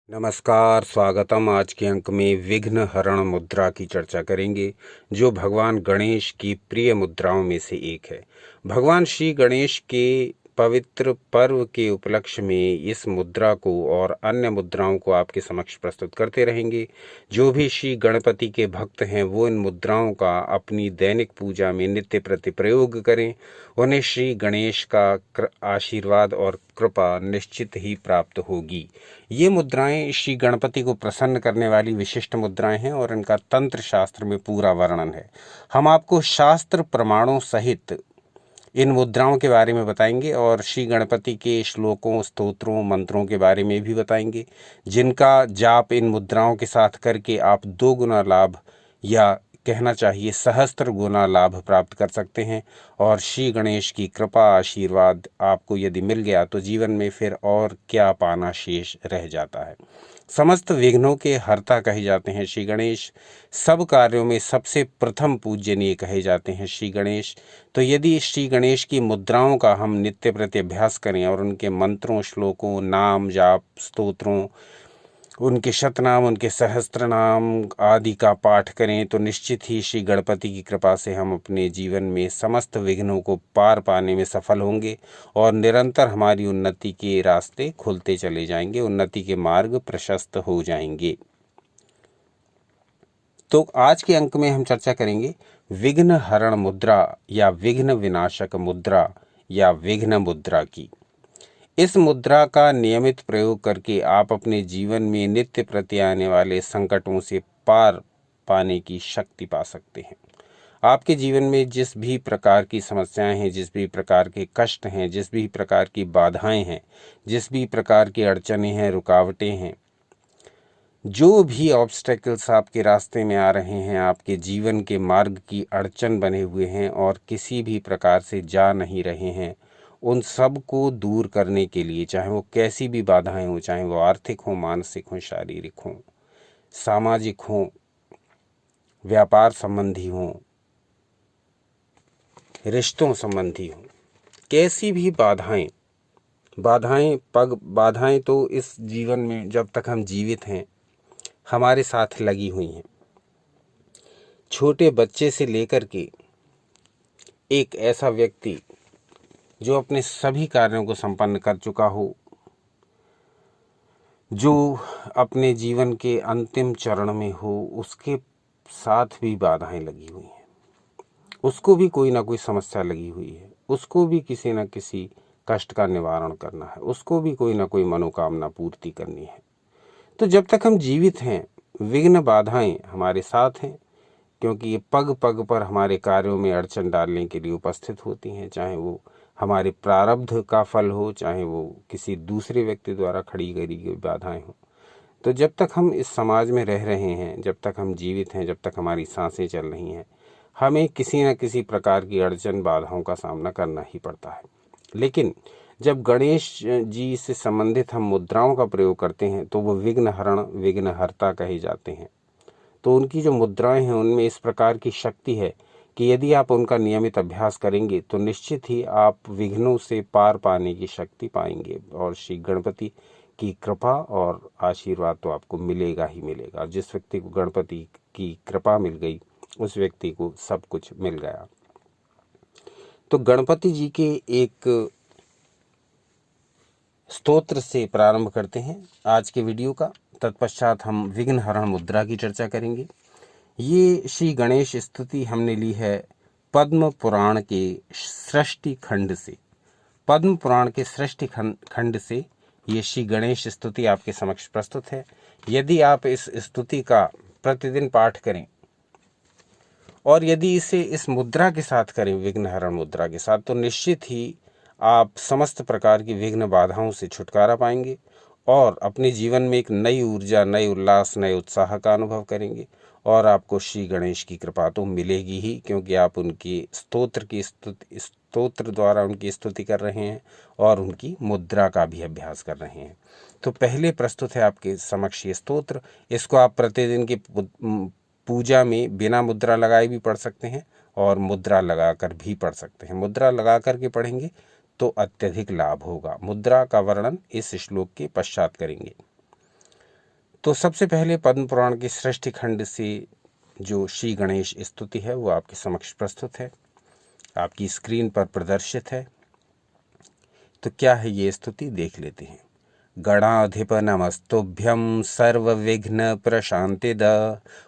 नमस्कार, स्वागतम। आज के अंक में विघ्न हरण मुद्रा की चर्चा करेंगे, जो भगवान गणेश की प्रिय मुद्राओं में से एक है। भगवान श्री गणेश के पवित्र पर्व के उपलक्ष्य में इस मुद्रा को और अन्य मुद्राओं को आपके समक्ष प्रस्तुत करते रहेंगे। जो भी श्री गणपति के भक्त हैं वो इन मुद्राओं का अपनी दैनिक पूजा में नित्य प्रति प्रयोग करें। उन्हें श्री गणेश का आशीर्वाद और कृपा निश्चित ही प्राप्त होगी। ये मुद्राएं श्री गणपति को प्रसन्न करने वाली विशिष्ट मुद्राएं हैं और इनका तंत्र शास्त्र में पूरा वर्णन है। हम आपको शास्त्र प्रमाणों सहित इन मुद्राओं के बारे में बताएंगे और श्री गणपति के श्लोकों, स्तोत्रों, मंत्रों के बारे में भी बताएंगे, जिनका जाप इन मुद्राओं के साथ करके आप 2 गुना लाभ या कहना चाहिए सहस्त्र गुना लाभ प्राप्त कर सकते हैं। और श्री गणेश की कृपा आशीर्वाद आपको यदि मिल गया तो जीवन में फिर और क्या पाना शेष रह जाता है। समस्त विघ्नों के हर्ता कहे जाते हैं श्री गणेश। सब कार्यों में सबसे प्रथम पूजनीय कहे जाते हैं श्री गणेश। तो यदि श्री गणेश की मुद्राओं का हम नित्य प्रति अभ्यास करें और उनके मंत्रों, श्लोकों, नाम, जाप, स्तोत्रों, उनके शतनाम, उनके सहस्त्र नाम आदि का पाठ करें तो निश्चित ही श्री गणपति की कृपा से हम अपने जीवन में समस्त विघ्नों को पार पाने में सफल होंगे और निरंतर हमारी उन्नति के रास्ते खुलते चले जाएंगे, उन्नति के मार्ग प्रशस्त हो जाएंगे। तो आज के अंक में हम चर्चा करेंगे विघ्न हरण मुद्रा या विघ्न विनाशक मुद्रा या विघ्न मुद्रा की। इस मुद्रा का नियमित प्रयोग करके आप अपने जीवन में नित्य प्रति आने वाले संकटों से पार पाने की शक्ति पा सकते हैं। आपके जीवन में जिस भी प्रकार की समस्याएं हैं, जिस भी प्रकार के कष्ट हैं, जिस भी प्रकार की बाधाएं हैं, जिस भी प्रकार की अड़चनें हैं, रुकावटें हैं, जो भी ऑब्स्टेकल्स आपके रास्ते में आ रहे हैं, आपके जीवन के मार्ग की अड़चन बने हुए हैं और किसी भी प्रकार से जा नहीं रहे हैं, उन सब को दूर करने के लिए, चाहे वो कैसी भी बाधाएं हो, चाहे वो आर्थिक हो, मानसिक हो, शारीरिक हो, सामाजिक हो, व्यापार संबंधी हो, रिश्तों संबंधी हो, कैसी भी बाधाएं तो इस जीवन में जब तक हम जीवित हैं हमारे साथ लगी हुई हैं। छोटे बच्चे से लेकर के एक ऐसा व्यक्ति जो अपने सभी कार्यों को संपन्न कर चुका हो, जो अपने जीवन के अंतिम चरण में हो, उसके साथ भी बाधाएं लगी हुई हैं। उसको भी कोई ना कोई समस्या लगी हुई है, उसको भी किसी न किसी कष्ट का निवारण करना है, उसको भी कोई ना कोई मनोकामना पूर्ति करनी है। तो जब तक हम जीवित हैं विघ्न बाधाएं हमारे साथ हैं, क्योंकि ये पग पग पर हमारे कार्यों में अड़चन डालने के लिए उपस्थित होती हैं, चाहे वो हमारे प्रारब्ध का फल हो, चाहे वो किसी दूसरे व्यक्ति द्वारा खड़ी करी गई बाधाएं हो। तो जब तक हम इस समाज में रह रहे हैं, जब तक हम जीवित हैं, जब तक हमारी सांसें चल रही हैं, हमें किसी न किसी प्रकार की अड़चन बाधाओं का सामना करना ही पड़ता है। लेकिन जब गणेश जी से संबंधित हम मुद्राओं का प्रयोग करते हैं तो वो विघ्न हरण, विघ्न हर्ता कहे जाते हैं। तो उनकी जो मुद्राएं हैं उनमें इस प्रकार की शक्ति है कि यदि आप उनका नियमित अभ्यास करेंगे तो निश्चित ही आप विघ्नों से पार पाने की शक्ति पाएंगे और श्री गणपति की कृपा और आशीर्वाद तो आपको मिलेगा ही मिलेगा। जिस व्यक्ति को गणपति की कृपा मिल गई उस व्यक्ति को सब कुछ मिल गया। तो गणपति जी के एक स्तोत्र से प्रारंभ करते हैं आज के वीडियो का। तत्पश्चात हम विघ्न हरण मुद्रा की चर्चा करेंगे। ये श्री गणेश स्तुति हमने ली है पद्म पुराण के सृष्टि खंड से। पद्म पुराण के सृष्टि खंड से ये श्री गणेश स्तुति आपके समक्ष प्रस्तुत है। यदि आप इस स्तुति का प्रतिदिन पाठ करें और यदि इसे इस मुद्रा के साथ करें, विघ्न हरण मुद्रा के साथ, तो निश्चित ही आप समस्त प्रकार की विघ्न बाधाओं से छुटकारा पाएंगे और अपने जीवन में एक नई ऊर्जा, नए उल्लास, नए उत्साह का अनुभव करेंगे। और आपको श्री गणेश की कृपा तो मिलेगी ही, क्योंकि आप उनकी स्तोत्र द्वारा उनकी स्तुति कर रहे हैं और उनकी मुद्रा का भी अभ्यास कर रहे हैं। तो पहले प्रस्तुत है आपके समक्ष ये स्तोत्र। इसको आप प्रतिदिन की पूजा में बिना मुद्रा लगाए भी पढ़ सकते हैं और मुद्रा लगाकर भी पढ़ सकते हैं। मुद्रा लगा करके पढ़ेंगे तो अत्यधिक लाभ होगा। मुद्रा का वर्णन इस श्लोक के पश्चात करेंगे। तो सबसे पहले पद्म पुराण के सृष्टि खंड से जो श्री गणेश स्तुति है वो आपके समक्ष प्रस्तुत है, आपकी स्क्रीन पर प्रदर्शित है। तो क्या है ये स्तुति, देख लेते हैं। गणाधिप नमस्तुभ्यं सर्वविघ्न प्रशांतिद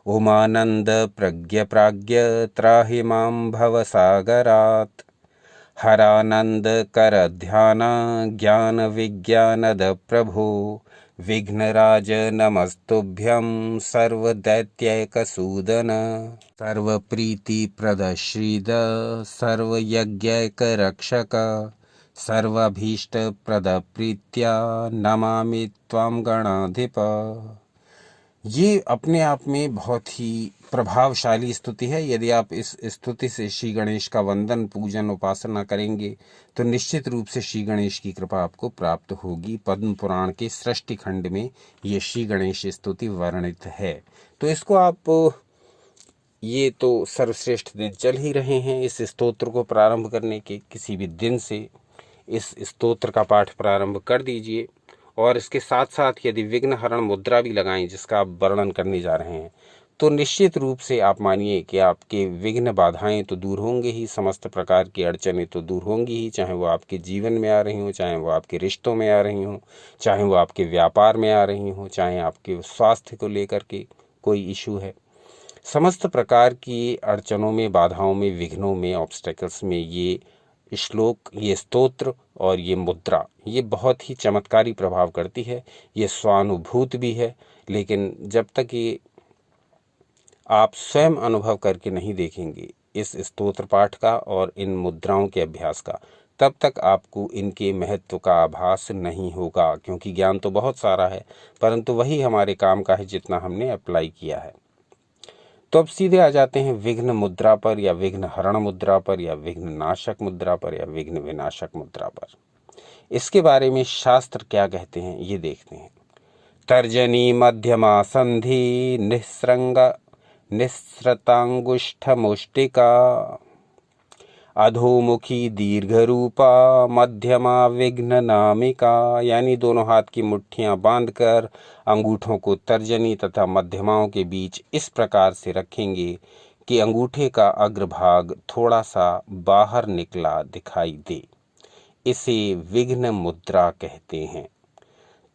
उमानंद प्रज्ञ प्राज्ञ त्राहि मां भवसागरात् हरानंद कर ध्यान ज्ञान विज्ञानद प्रभो विघ्नराज नमस्तुभ्यं सर्वदैत्यैकसूदन सर्वप्रीतिप्रद श्रीद सर्वयज्ञैकरक्षक सर्वाभीष्टप्रद प्रीत्या नमामि त्वां गणाधिप। ये अपने आप में बहुत ही प्रभावशाली स्तुति है। यदि आप इस स्तुति से श्री गणेश का वंदन, पूजन, उपासना करेंगे तो निश्चित रूप से श्री गणेश की कृपा आपको प्राप्त होगी। पद्म पुराण के सृष्टि खंड में ये श्री गणेश स्तुति वर्णित है। तो इसको आप, ये तो सर्वश्रेष्ठ दिन चल ही रहे हैं, इस स्तोत्र को प्रारंभ करने के किसी भी दिन से इस स्तोत्र का पाठ प्रारंभ कर दीजिए। और इसके साथ साथ यदि विघ्न हरण मुद्रा भी लगाएं, जिसका आप वर्णन करने जा रहे हैं, तो निश्चित रूप से आप मानिए कि आपके विघ्न बाधाएं तो दूर होंगे ही, समस्त प्रकार की अड़चनें तो दूर होंगी ही, चाहे वो आपके जीवन में आ रही हों, चाहे वो आपके रिश्तों में आ रही हों, चाहे वो आपके व्यापार में आ रही हों, चाहे आपके स्वास्थ्य को लेकर के कोई इशू है। समस्त प्रकार की अड़चनों में, बाधाओं में, विघ्नों में, ऑब्स्टेकल्स में ये श्लोक, ये स्तोत्र और ये मुद्रा, ये बहुत ही चमत्कारी प्रभाव करती है। ये स्वानुभूत भी है, लेकिन जब तक ये आप स्वयं अनुभव करके नहीं देखेंगे इस स्तोत्र पाठ का और इन मुद्राओं के अभ्यास का, तब तक आपको इनके महत्व का आभास नहीं होगा। क्योंकि ज्ञान तो बहुत सारा है, परंतु वही हमारे काम का है जितना हमने अप्लाई किया है। तो अब सीधे आ जाते हैं विघ्न मुद्रा पर, या विघ्न हरण मुद्रा पर, या विघ्न नाशक मुद्रा पर, या विघ्न विनाशक मुद्रा पर। इसके बारे में शास्त्र क्या कहते हैं ये देखते हैं। तर्जनी मध्यमा संधि निःसृंग निःसृतांगुष्ठ मुष्टिका अधोमुखी दीर्घरूपा मध्यमा विघ्न नामिका। यानी दोनों हाथ की मुट्ठियां बांधकर अंगूठों को तर्जनी तथा मध्यमाओं के बीच इस प्रकार से रखेंगे कि अंगूठे का अग्रभाग थोड़ा सा बाहर निकला दिखाई दे। इसे विघ्न मुद्रा कहते हैं।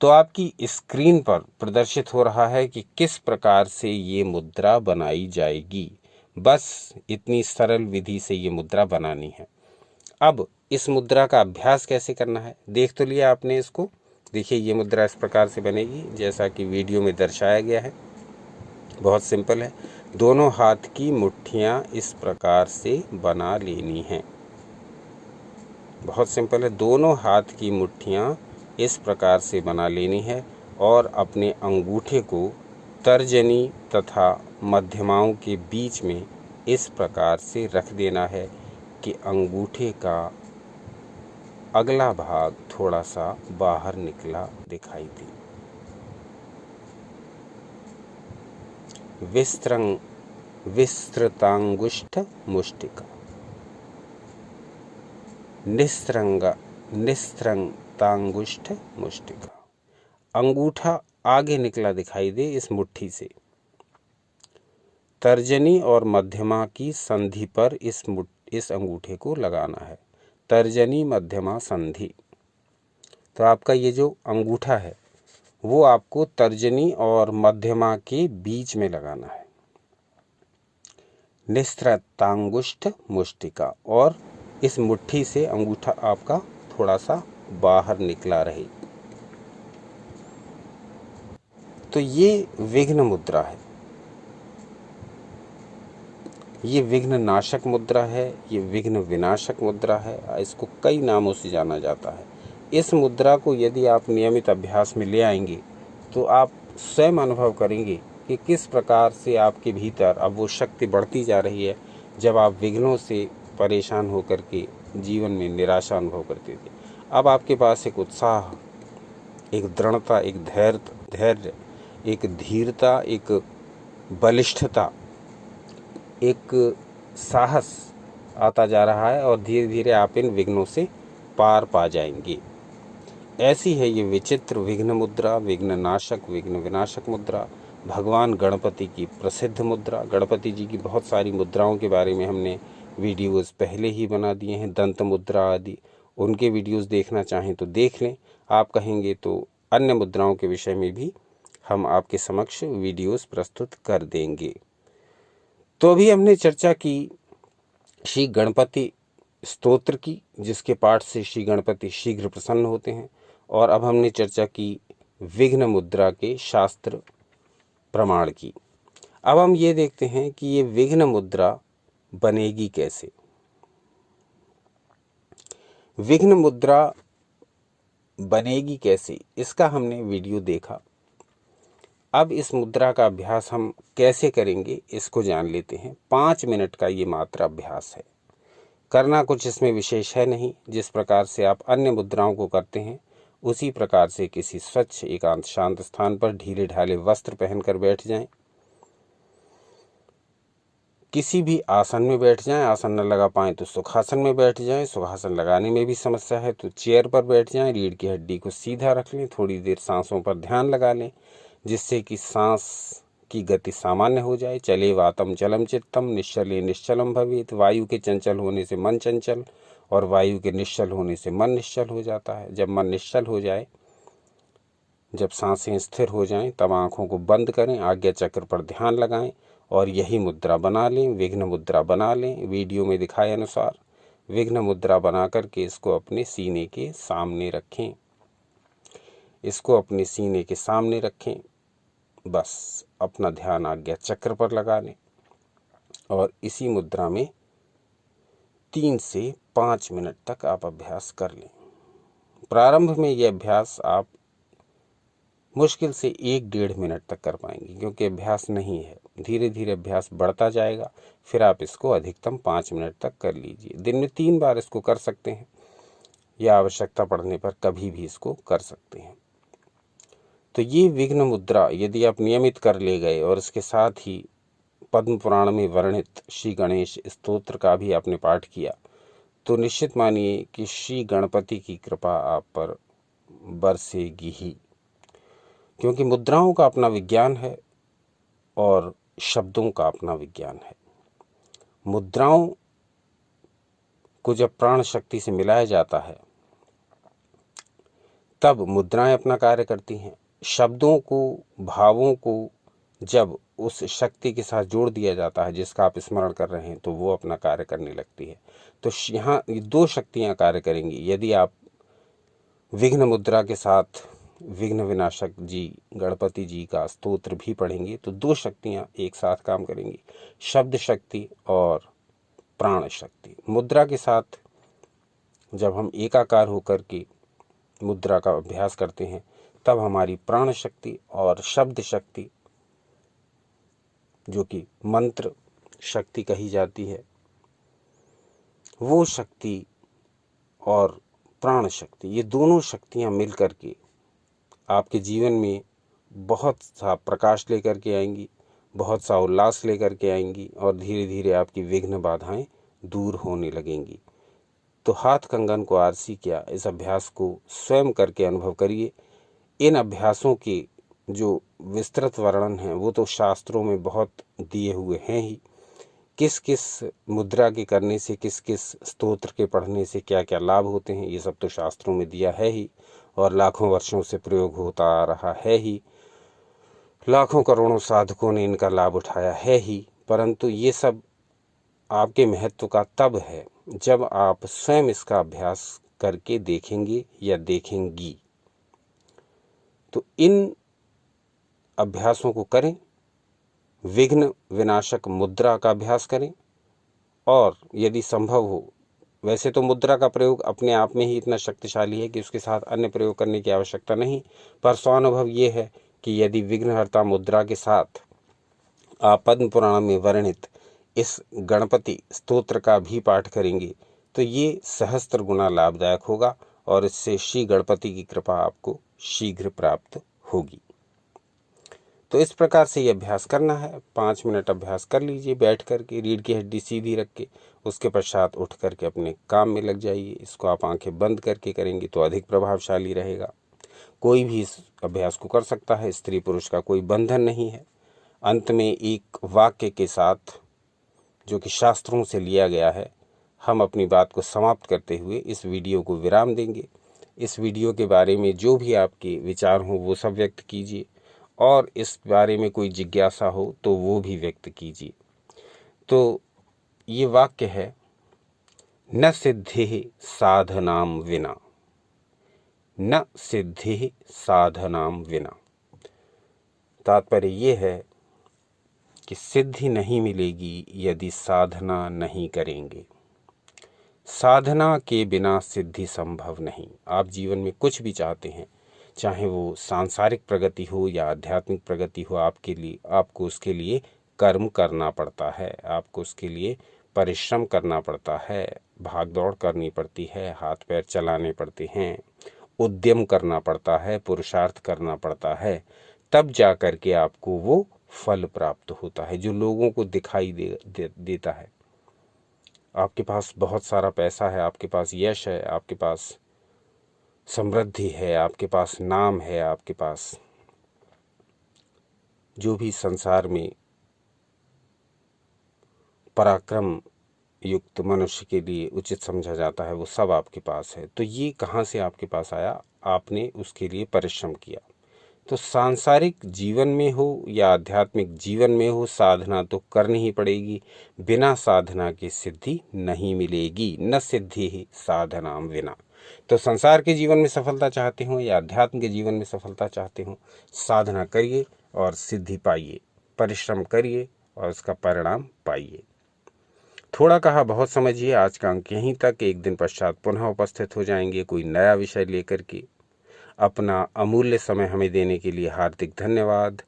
तो आपकी स्क्रीन पर प्रदर्शित हो रहा है कि किस प्रकार से ये मुद्रा बनाई जाएगी। बस इतनी सरल विधि से ये मुद्रा बनानी है। अब इस मुद्रा का अभ्यास कैसे करना है, देख तो लिया आपने इसको। देखिए ये मुद्रा इस प्रकार से बनेगी जैसा कि वीडियो में दर्शाया गया है। बहुत सिंपल है। दोनों हाथ की मुट्ठियां इस प्रकार से बना लेनी हैं। बहुत सिंपल है। दोनों हाथ की मुट्ठियां इस प्रकार से बना लेनी है और अपने अंगूठे को तर्जनी तथा मध्यमाओं के बीच में इस प्रकार से रख देना है कि अंगूठे का अगला भाग थोड़ा सा बाहर निकला दिखाई दे। विस्तृतांगुष्ठ मुष्टिका, निस्त्रंतांगुष्ठ मुष्टिका। अंगूठा आगे निकला दिखाई दे इस मुट्ठी से। तर्जनी और मध्यमा की संधि पर इस अंगूठे को लगाना है। तर्जनी मध्यमा संधि। तो आपका ये जो अंगूठा है वो आपको तर्जनी और मध्यमा के बीच में लगाना है। निस्त्रतांगुष्ठ मुष्टिका, और इस मुट्ठी से अंगूठा आपका थोड़ा सा बाहर निकला रहे। तो ये विघ्न मुद्रा है, ये विघ्न नाशक मुद्रा है, ये विघ्न विनाशक मुद्रा है। इसको कई नामों से जाना जाता है। इस मुद्रा को यदि आप नियमित अभ्यास में ले आएंगे तो आप स्वयं अनुभव करेंगे कि किस प्रकार से आपके भीतर अब वो शक्ति बढ़ती जा रही है। जब आप विघ्नों से परेशान होकर के जीवन में निराशा अनुभव करते थे, अब आपके पास एक उत्साह, एक दृढ़ता, एक धैर्य, एक धीरता, एक बलिष्ठता, एक साहस आता जा रहा है और धीरे धीरे आप इन विघ्नों से पार पा जाएंगे। ऐसी है ये विचित्र विघ्न मुद्रा, विघ्न नाशक, विघ्न विनाशक मुद्रा, भगवान गणपति की प्रसिद्ध मुद्रा। गणपति जी की बहुत सारी मुद्राओं के बारे में हमने वीडियोस पहले ही बना दिए हैं, दंत मुद्रा आदि। उनके वीडियोस देखना चाहें तो देख लें। आप कहेंगे तो अन्य मुद्राओं के विषय में भी हम आपके समक्ष वीडियोस प्रस्तुत कर देंगे। तो अभी हमने चर्चा की श्री गणपति स्तोत्र की, जिसके पाठ से श्री गणपति शीघ्र प्रसन्न होते हैं। और अब हमने चर्चा की विघ्न मुद्रा के शास्त्र प्रमाण की। अब हम ये देखते हैं कि ये विघ्न मुद्रा बनेगी कैसे। विघ्न मुद्रा बनेगी कैसे, इसका हमने वीडियो देखा। अब इस मुद्रा का अभ्यास हम कैसे करेंगे इसको जान लेते हैं। 5 मिनट का ये मात्र अभ्यास है। करना कुछ इसमें विशेष है नहीं। जिस प्रकार से आप अन्य मुद्राओं को करते हैं उसी प्रकार से किसी स्वच्छ एकांत शांत स्थान पर ढीले ढाले वस्त्र पहनकर बैठ जाएं। किसी भी आसन में बैठ जाएं। आसन न लगा पाएं तो सुखासन में बैठ जाएं। सुखासन लगाने में भी समस्या है तो चेयर पर बैठ जाएं। रीढ़ की हड्डी को सीधा रख लें। थोड़ी देर सांसों पर ध्यान लगा लें, जिससे कि सांस की गति सामान्य हो जाए। चले वातम चलम चित्तम, निश्चले निश्चलम भवेत। वायु के चंचल होने से मन चंचल और वायु के निश्चल होने से मन निश्चल हो जाता है। जब मन निश्चल हो जाए, जब सांसें स्थिर हो जाएं, तब आंखों को बंद करें, आज्ञा चक्र पर ध्यान लगाएं और यही मुद्रा बना लें, विघ्न मुद्रा बना लें। वीडियो में दिखाए अनुसार विघ्न मुद्रा बना करके इसको अपने सीने के सामने रखें। इसको अपने सीने के सामने रखें। बस अपना ध्यान आज्ञा चक्र पर लगा लें और इसी मुद्रा में 3 से 5 मिनट तक आप अभ्यास कर लें। प्रारंभ में यह अभ्यास आप मुश्किल से 1-1.5 मिनट तक कर पाएंगे, क्योंकि अभ्यास नहीं है। धीरे धीरे अभ्यास बढ़ता जाएगा। फिर आप इसको अधिकतम 5 मिनट तक कर लीजिए। दिन में 3 बार इसको कर सकते हैं या आवश्यकता पड़ने पर कभी भी इसको कर सकते हैं। तो ये विघ्न मुद्रा यदि आप नियमित कर ले गए और इसके साथ ही पद्म पुराण में वर्णित श्री गणेश स्तोत्र का भी आपने पाठ किया, तो निश्चित मानिए कि श्री गणपति की कृपा आप पर बरसेगी ही। क्योंकि मुद्राओं का अपना विज्ञान है और शब्दों का अपना विज्ञान है। मुद्राओं को जब प्राण शक्ति से मिलाया जाता है तब मुद्राएं अपना कार्य करती हैं। शब्दों को, भावों को जब उस शक्ति के साथ जोड़ दिया जाता है जिसका आप स्मरण कर रहे हैं, तो वो अपना कार्य करने लगती है। तो यहाँ 2 शक्तियाँ कार्य करेंगी। यदि आप विघ्न मुद्रा के साथ विघ्न विनाशक जी गणपति जी का स्तोत्र भी पढ़ेंगे तो 2 शक्तियाँ एक साथ काम करेंगी, शब्द शक्ति और प्राण शक्ति। मुद्रा के साथ जब हम एकाकार होकर के मुद्रा का अभ्यास करते हैं तब हमारी प्राण शक्ति और शब्द शक्ति, जो कि मंत्र शक्ति कही जाती है, वो शक्ति और प्राण शक्ति, ये दोनों शक्तियाँ मिल कर के आपके जीवन में बहुत सा प्रकाश लेकर के आएंगी, बहुत सा उल्लास लेकर के आएंगी और धीरे धीरे आपकी विघ्न बाधाएं दूर होने लगेंगी। तो हाथ कंगन को आरसी क्या, इस अभ्यास को स्वयं करके अनुभव करिए। इन अभ्यासों के जो विस्तृत वर्णन हैं वो तो शास्त्रों में बहुत दिए हुए हैं ही। किस किस मुद्रा के करने से, किस किस स्तोत्र के पढ़ने से क्या क्या लाभ होते हैं, ये सब तो शास्त्रों में दिया है ही और लाखों वर्षों से प्रयोग होता आ रहा है ही। लाखों करोड़ों साधकों ने इनका लाभ उठाया है ही। परंतु ये सब आपके महत्व का तब है जब आप स्वयं इसका अभ्यास करके देखेंगे या देखेंगी। तो इन अभ्यासों को करें, विघ्न विनाशक मुद्रा का अभ्यास करें और यदि संभव हो, वैसे तो मुद्रा का प्रयोग अपने आप में ही इतना शक्तिशाली है कि उसके साथ अन्य प्रयोग करने की आवश्यकता नहीं, पर स्वानुभव ये है कि यदि विघ्नहर्ता मुद्रा के साथ आप पद्म पुराण में वर्णित इस गणपति स्तोत्र का भी पाठ करेंगे तो ये सहस्त्र गुना लाभदायक होगा और इससे श्री गणपति की कृपा आपको शीघ्र प्राप्त होगी। तो इस प्रकार से ये अभ्यास करना है। 5 मिनट अभ्यास कर लीजिए बैठ कर के, रीढ़ की हड्डी सीधी रख के। उसके पश्चात उठ कर के अपने काम में लग जाइए। इसको आप आंखें बंद करके करेंगे तो अधिक प्रभावशाली रहेगा। कोई भी इस अभ्यास को कर सकता है, स्त्री पुरुष का कोई बंधन नहीं है। अंत में एक वाक्य के साथ, जो कि शास्त्रों से लिया गया है, हम अपनी बात को समाप्त करते हुए इस वीडियो को विराम देंगे। इस वीडियो के बारे में जो भी आपके विचार हों वो सब व्यक्त कीजिए, और इस बारे में कोई जिज्ञासा हो तो वो भी व्यक्त कीजिए। तो ये वाक्य है, न सिद्धिः साधनां विना, न सिद्धिः साधनां विना। तात्पर्य ये है कि सिद्धि नहीं मिलेगी यदि साधना नहीं करेंगे। साधना के बिना सिद्धि संभव नहीं। आप जीवन में कुछ भी चाहते हैं, चाहे वो सांसारिक प्रगति हो या आध्यात्मिक प्रगति हो, आपके लिए आपको उसके लिए कर्म करना पड़ता है, आपको उसके लिए परिश्रम करना पड़ता है, भाग दौड़ करनी पड़ती है, हाथ पैर चलाने पड़ते हैं, उद्यम करना पड़ता है, पुरुषार्थ करना पड़ता है, तब जा कर के आपको वो फल प्राप्त होता है जो लोगों को दिखाई देता है। आपके पास बहुत सारा पैसा है, आपके पास यश है, आपके पास समृद्धि है, आपके पास नाम है, आपके पास जो भी संसार में पराक्रम युक्त मनुष्य के लिए उचित समझा जाता है, वो सब आपके पास है। तो ये कहाँ से आपके पास आया? आपने उसके लिए परिश्रम किया। तो सांसारिक जीवन में हो या आध्यात्मिक जीवन में हो, साधना तो करनी ही पड़ेगी। बिना साधना की सिद्धि नहीं मिलेगी। न सिद्धि ही साधनां विना। तो संसार के जीवन में सफलता चाहते हो या अध्यात्म के जीवन में सफलता चाहते हो, साधना करिए और सिद्धि पाइए, परिश्रम करिए और उसका परिणाम पाइए। थोड़ा कहा बहुत समझिए। आज का अंक यहीं तक। एक दिन पश्चात पुनः उपस्थित हो जाएंगे कोई नया विषय लेकर के। अपना अमूल्य समय हमें देने के लिए हार्दिक धन्यवाद।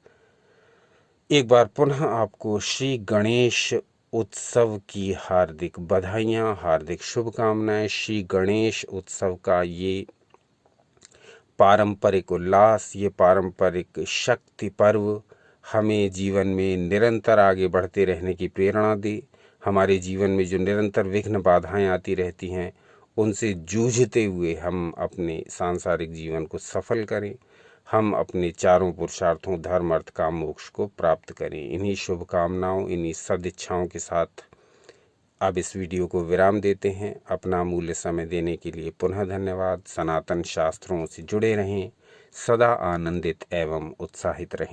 एक बार पुनः आपको श्री गणेश उत्सव की हार्दिक बधाइयाँ, हार्दिक शुभकामनाएं। श्री गणेश उत्सव का ये पारंपरिक उल्लास, ये पारंपरिक शक्ति पर्व हमें जीवन में निरंतर आगे बढ़ते रहने की प्रेरणा दे। हमारे जीवन में जो निरंतर विघ्न बाधाएं आती रहती हैं, उनसे जूझते हुए हम अपने सांसारिक जीवन को सफल करें। हम अपने चारों पुरुषार्थों धर्म अर्थ काम मोक्ष को प्राप्त करें। इन्हीं शुभकामनाओं, इन्हीं सदिच्छाओं के साथ अब इस वीडियो को विराम देते हैं। अपना अमूल्य समय देने के लिए पुनः धन्यवाद। सनातन शास्त्रों से जुड़े रहें, सदा आनंदित एवं उत्साहित रहें।